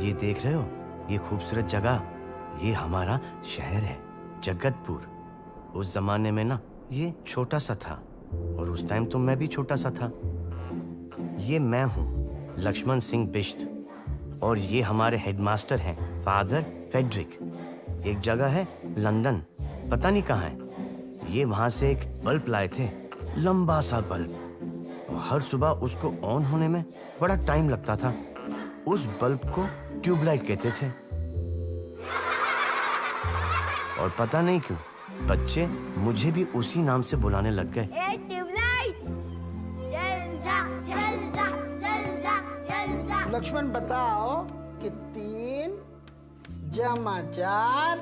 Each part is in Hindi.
ये देख रहे हो, ये खूबसूरत जगह, ये हमारा शहर है जगतपुर। उस जमाने में ना ये छोटा सा था और उस टाइम तो मैं भी छोटा सा था। ये मैं हूँ लक्ष्मण सिंह बिष्ट और ये हमारे हेडमास्टर हैं फादर फेडरिक। एक जगह है लंदन, पता नहीं कहाँ है। ये वहां से एक बल्ब लाए थे, लंबा सा बल्ब, और हर सुबह उसको ऑन होने में बड़ा टाइम लगता था। उस बल्ब को ट्यूबलाइट कहते थे और पता नहीं क्यों बच्चे मुझे भी उसी नाम से बुलाने लग गए। ट्यूबलाइट, चल जा, चल जा, चल जा, चल जा। लक्ष्मण बताओ कि 3 जमा 4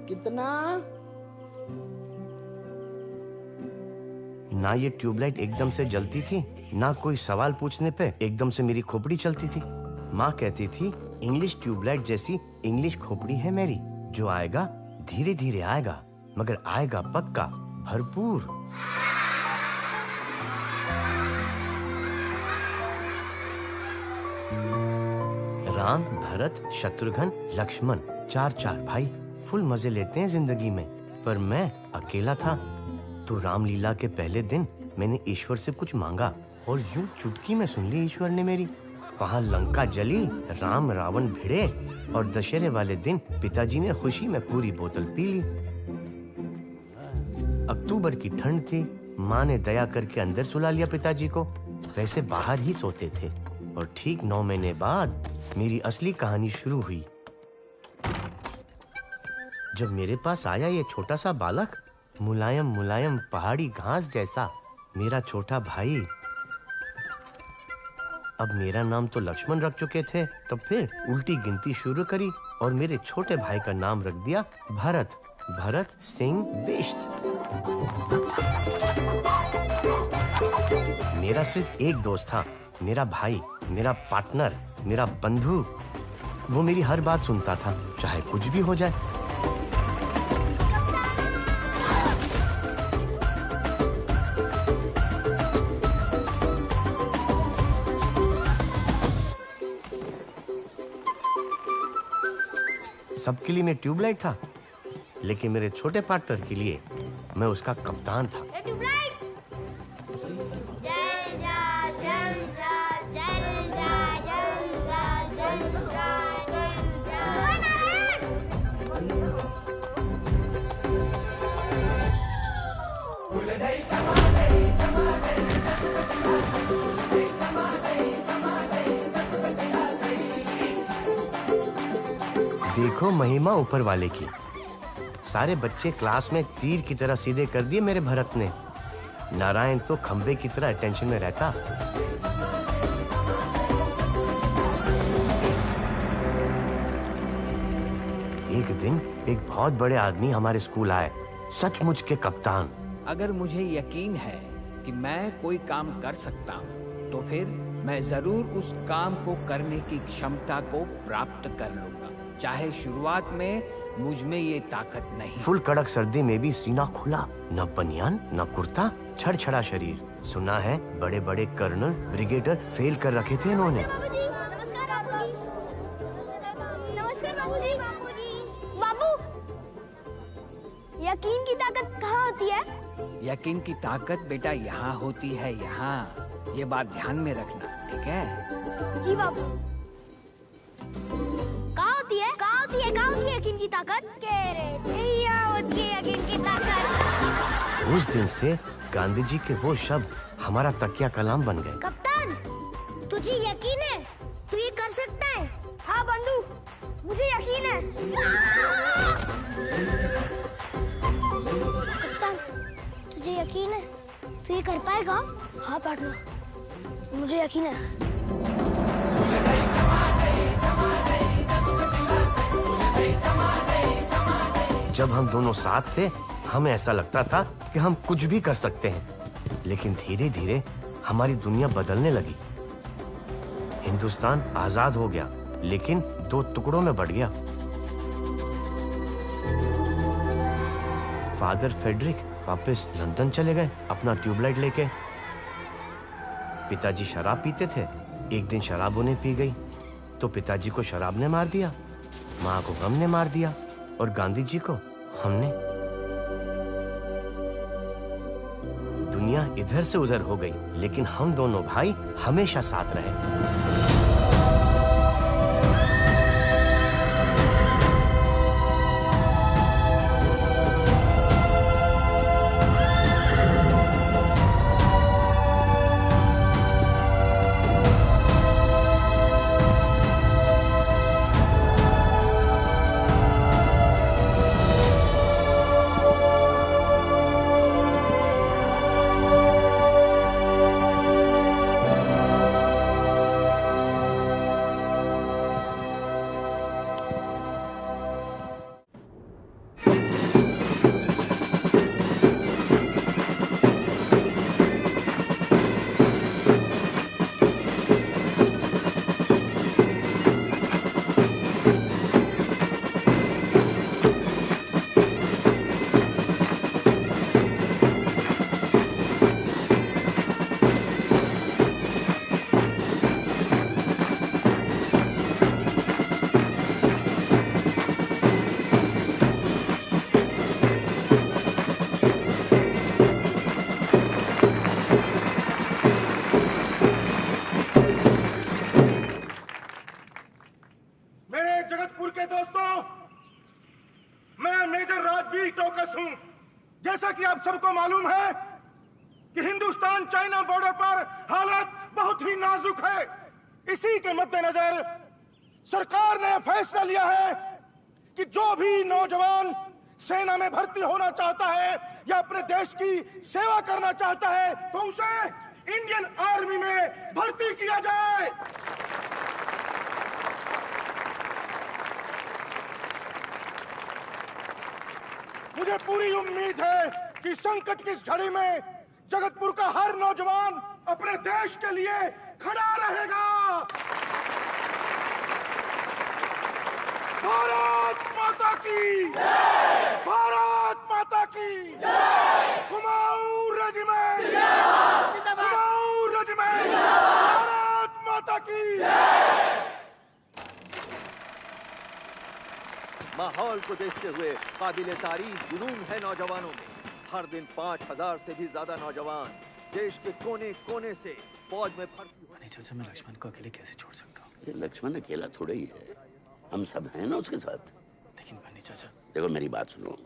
कितना? ना ये ट्यूबलाइट एकदम से जलती थी, ना कोई सवाल पूछने पे एकदम से मेरी खोपड़ी चलती थी। माँ कहती थी इंग्लिश ट्यूबलाइट जैसी इंग्लिश खोपड़ी है मेरी, जो आएगा धीरे धीरे आएगा मगर आएगा पक्का भरपूर। राम, भरत, शत्रुघ्न, लक्ष्मण, 4 भाई फुल मजे लेते हैं जिंदगी में, पर मैं अकेला था। तो रामलीला के पहले दिन मैंने ईश्वर से कुछ मांगा और यूं चुटकी में सुन ली ईश्वर ने मेरी। वहां लंका जली, राम रावण भिड़े और दशहरे वाले दिन पिताजी ने खुशी में पूरी बोतल पी ली। अक्टूबर की ठंड थी, माँ ने दया करके अंदर सुला लिया पिताजी को। वैसे बाहर ही सोते थे और ठीक 9 महीने बाद मेरी असली कहानी शुरू हुई। जब मेरे पास आया ये छोटा सा बालक, मुलायम मुलायम पहाड़ी घास जैसा, मेरा छोटा भाई। अब मेरा नाम तो लक्ष्मण रख चुके थे, तब फिर उल्टी गिनती शुरू करी और मेरे छोटे भाई का नाम रख दिया भरत, भरत सिंह बिष्ट। मेरा सिर्फ एक दोस्त था, मेरा भाई, मेरा पार्टनर, मेरा बंधु। वो मेरी हर बात सुनता था, चाहे कुछ भी हो जाए। सबके लिए मैं ट्यूबलाइट था, लेकिन मेरे छोटे पार्टनर के लिए मैं उसका कप्तान था। ट्यूबलाइट, चल जा, चल जा, चल जा, चल जा, चल जा, चल जा। देखो महिमा ऊपर वाले की। सारे बच्चे क्लास में तीर की तरह सीधे कर दिए मेरे भरत ने। नारायण तो खंबे की तरह अटेंशन में रहता। एक दिन एक बहुत बड़े आदमी हमारे स्कूल आए, सचमुच के कप्तान। अगर मुझे यकीन है कि मैं कोई काम कर सकता हूँ, तो फिर मैं जरूर उस काम को करने की क्षमता को प्राप्त कर लूंगा, चाहे शुरुआत में मुझ में ये ताकत नहीं। फुल कड़क सर्दी में भी सीना खुला, न बनियान न कुर्ता, छड़छड़ा शरीर। सुना है बड़े बड़े कर्नल, ब्रिगेडियर फेल कर रखे थे इन्होंने। नमस्कार बाबूजी। नमस्कार बाबूजी। बाबू, यकीन की ताकत कहाँ होती है? यकीन की ताकत बेटा यहाँ होती है, यहाँ। ये बात ध्यान में रखना, ठीक है? जी बाबू। कहाँ होती है? कहाँ होती है? कहाँ होती है यकीन की ताकत? कह रहे थे यहाँ होती है यकीन की ताकत। उस दिन से गांधी जी के वो शब्द हमारा तकिया कलाम बन गए। कप्तान, तुझे यकीन है तू ये कर सकता है? हाँ बंधु, मुझे यकीन है। कप्तान, तुझे यकीन है तू ये कर पाएगा? हाँ पार्टनर, मुझे यकीन है। जब हम दोनों साथ थे, हमें ऐसा लगता था कि हम कुछ भी कर सकते हैं। लेकिन धीरे धीरे हमारी दुनिया बदलने लगी। हिंदुस्तान आजाद हो गया, लेकिन 2 टुकड़ों में बढ़ गया। फादर फेडरिक वापस लंदन चले गए अपना ट्यूबलाइट लेके। पिताजी शराब पीते थे, एक दिन शराब उन्हें पी गई। तो पिताजी को शराब ने मार दिया, माँ को गम ने मार दिया और गांधी जी को हमने। दुनिया इधर से उधर हो गई, लेकिन हम दोनों भाई हमेशा साथ रहे। जैसा कि आप सबको मालूम है कि हिंदुस्तान चाइना बॉर्डर पर हालात बहुत ही नाजुक है। इसी के मद्देनजर सरकार ने फैसला लिया है कि जो भी नौजवान सेना में भर्ती होना चाहता है या अपने देश की सेवा करना चाहता है तो उसे इंडियन आर्मी में भर्ती किया जाए। मुझे पूरी उम्मीद है कि संकट की इस घड़ी में जगतपुर का हर नौजवान अपने देश के लिए खड़ा रहेगा। भारत माता की जय! भारत माता की जय! कुमाऊं रेजिमेंट कुमाऊं रेजिमेंट भारत माता की जय! माहौल को देखते हुए काबिले तारीफ जुनून है नौजवानों में। हर दिन 5000 से भी ज्यादा नौजवान देश के कोने कोने से फौज में भर्ती होने। चाचा, मैं लक्ष्मण को अकेले कैसे छोड़ सकता हूँ? ये लक्ष्मण अकेला थोड़ा ही है, हम सब हैं ना उसके साथ। लेकिन बन्नी चाचा, देखो मेरी बात सुनो,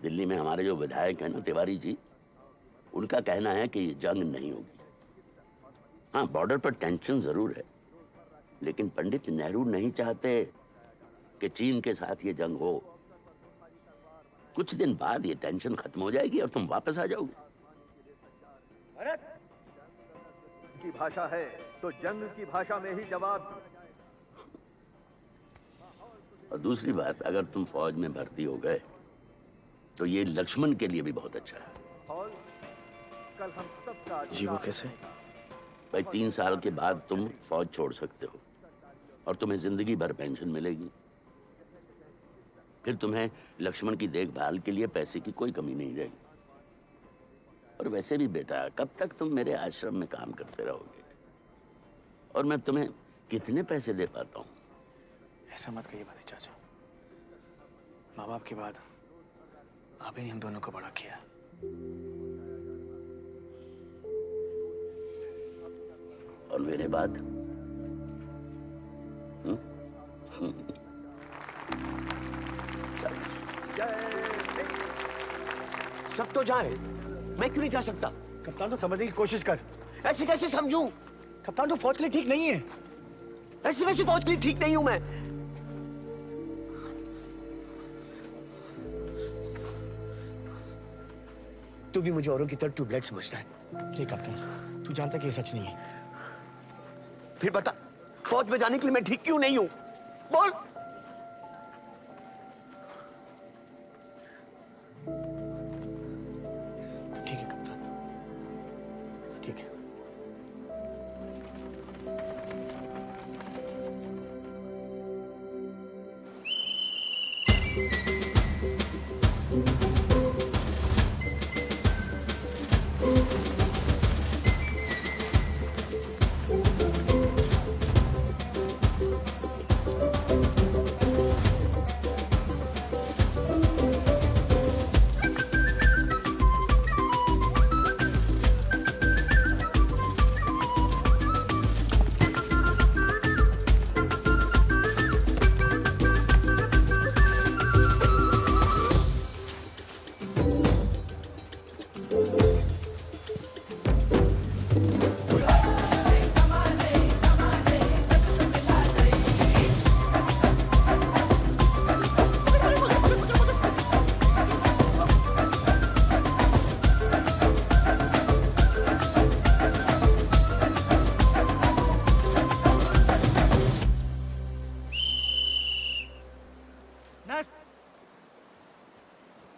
दिल्ली में हमारे जो विधायक हैं ना तिवारी जी, उनका कहना है कि ये जंग नहीं होगी। हाँ, बॉर्डर पर टेंशन जरूर है, लेकिन पंडित नेहरू नहीं चाहते कि चीन के साथ ये जंग हो। कुछ दिन बाद ये टेंशन खत्म हो जाएगी और तुम वापस आ जाओगे। भारत की भाषा है तो जंग की भाषा में ही जवाब। और दूसरी बात, अगर तुम फौज में भर्ती हो गए तो ये लक्ष्मण के लिए भी बहुत अच्छा है। और कल हम सबका जी वो कैसे? भाई 3 साल के बाद तुम फौज छोड़ सकते हो और तुम्हें जिंदगी भर पेंशन मिलेगी। फिर तुम्हें लक्ष्मण की देखभाल के लिए पैसे की कोई कमी नहीं रहेगी। और वैसे भी बेटा, कब तक तुम मेरे आश्रम में काम करते रहोगे? और मैं तुम्हें कितने पैसे दे पाता हूँ? ऐसा मत कहिए बन्नी चाचा, माँ बाप के बाद आप ही ने हम दोनों को बड़ा किया। और मेरे बाद सब तो जा रहे, मैं क्यों नहीं जा सकता? कप्तान, तो समझने की कोशिश कर। ऐसे कैसे समझूं? कप्तान, तो फौज के लिए ठीक नहीं है। ऐसे कैसे फौज के लिए ठीक नहीं हूं मैं? तू भी मुझे औरों की तरह ट्यूबलाइट समझता है। ठीक कप्तान, तू जानता है कि ये सच नहीं है। फिर बता, फौज में जाने के लिए मैं ठीक क्यों नहीं हूं? बोल। ठीक है कप्तान, ठीक है।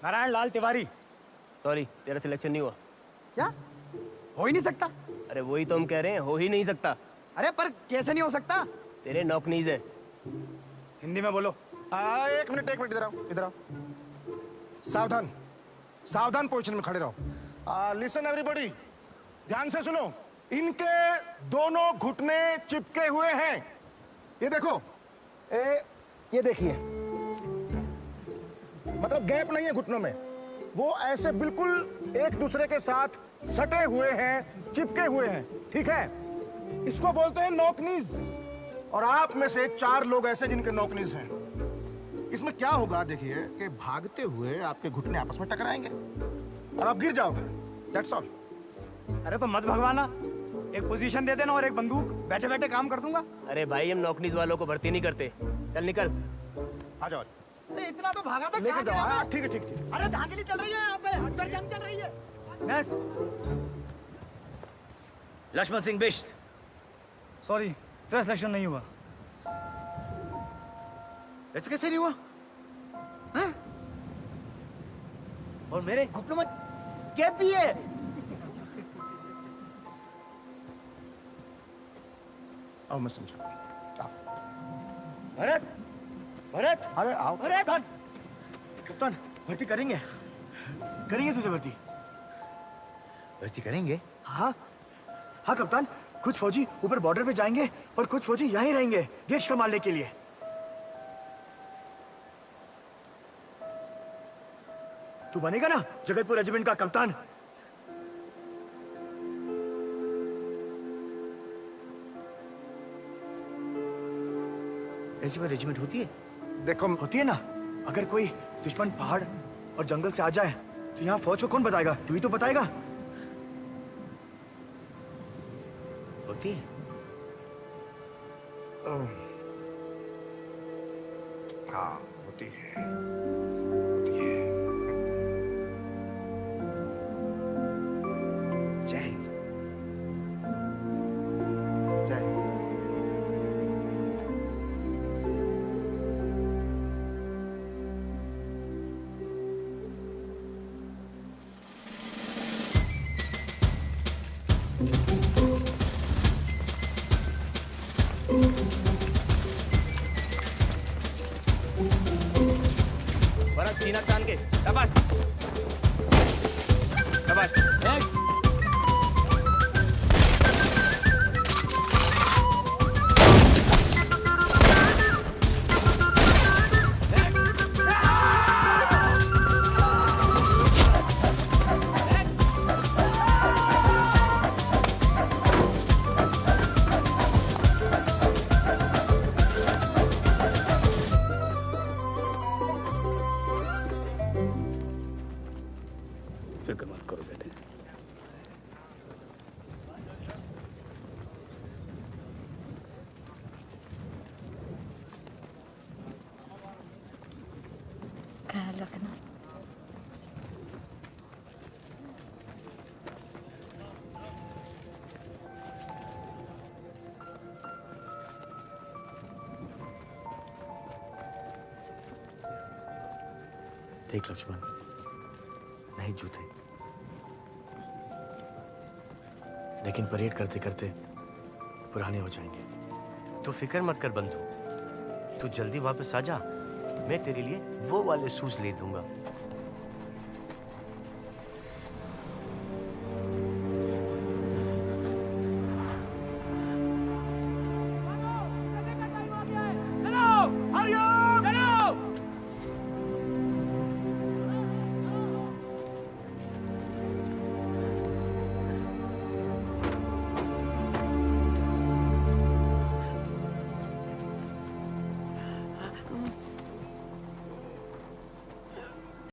नारायण लाल तिवारी। सॉरी, तेरा सिलेक्शन नहीं हुआ। क्या? हो ही नहीं सकता। अरे वही तो हम कह रहे हैं, हो ही नहीं सकता। अरे पर कैसे नहीं हो सकता? तेरे नॉकनीज है। हिंदी में बोलो। एक मिनट इधर आओ, इधर आओ। सावधान, सावधान पोजीशन में खड़े रहो। लिसन एवरीबॉडी, ध्यान से सुनो। इनके दोनों घुटने चिपके हुए हैं। ये देखो, ये देखिए, मतलब गैप नहीं है घुटनों में। वो ऐसे बिल्कुल एक दूसरे के साथ सटे हुए हैं, चिपके हुए हैं। ठीक है, इसको बोलते हैं नॉकनीज। और आप में से 4 लोग ऐसे जिनके नॉकनीज हैं। इसमें क्या होगा देखिए कि भागते हुए आपके घुटने आपस में टकराएंगे और आप गिर जाओगे। That's all. अरे तो मत भगवाना, एक पोजीशन दे देना और एक बंदूक, बैठे बैठे काम कर दूंगा। अरे भाई, हम नॉकनीज वालों को भर्ती नहीं करते। चल निकल। आ जाओ। अरे इतना तो भागा था। लेके जाओ। हाँ, ठीक है, ठीक ठीक। अरे धांधली चल रही है यहाँ पे, अंदर जंग चल रही है। नेक्स्ट। लक्ष्मण सिंह बिष्ट। सॉरी, तेरा सिलेक्शन नहीं हुआ। ऐसे कैसे नहीं हुआ? हाँ? और मेरे घुटनों में कैप भी है। आओ, मैं समझा। भरत, भरत, अरे आओ। भरत। कप्तान, भर्ती करेंगे? करेंगे तुझे भर्ती? भर्ती करेंगे? हाँ हाँ कप्तान, कुछ फौजी ऊपर बॉर्डर पे जाएंगे और कुछ फौजी यहीं रहेंगे देश संभालने के लिए। तू बनेगा ना जगतपुर रेजिमेंट का कप्तान? ऐसी कोई रेजिमेंट होती है? देखो, होती है ना। अगर कोई दुश्मन पहाड़ और जंगल से आ जाए तो यहाँ फौज को कौन बताएगा? तू ही तो बताएगा। होती है। हाँ, होती है। जय हिंद। जय हिंद। भरत, सीना तान के। शाबाश, शाबाश। नेक्स्ट। फिक्र मत करो बेटे। ख्याल रखना। देख लक्ष्मण, नहीं जूते, लेकिन परेड करते करते पुराने हो जाएंगे। तो फिक्र मत कर बंधु, तू जल्दी वापस आ जा। मैं तेरे लिए वो वाले शूज ले दूंगा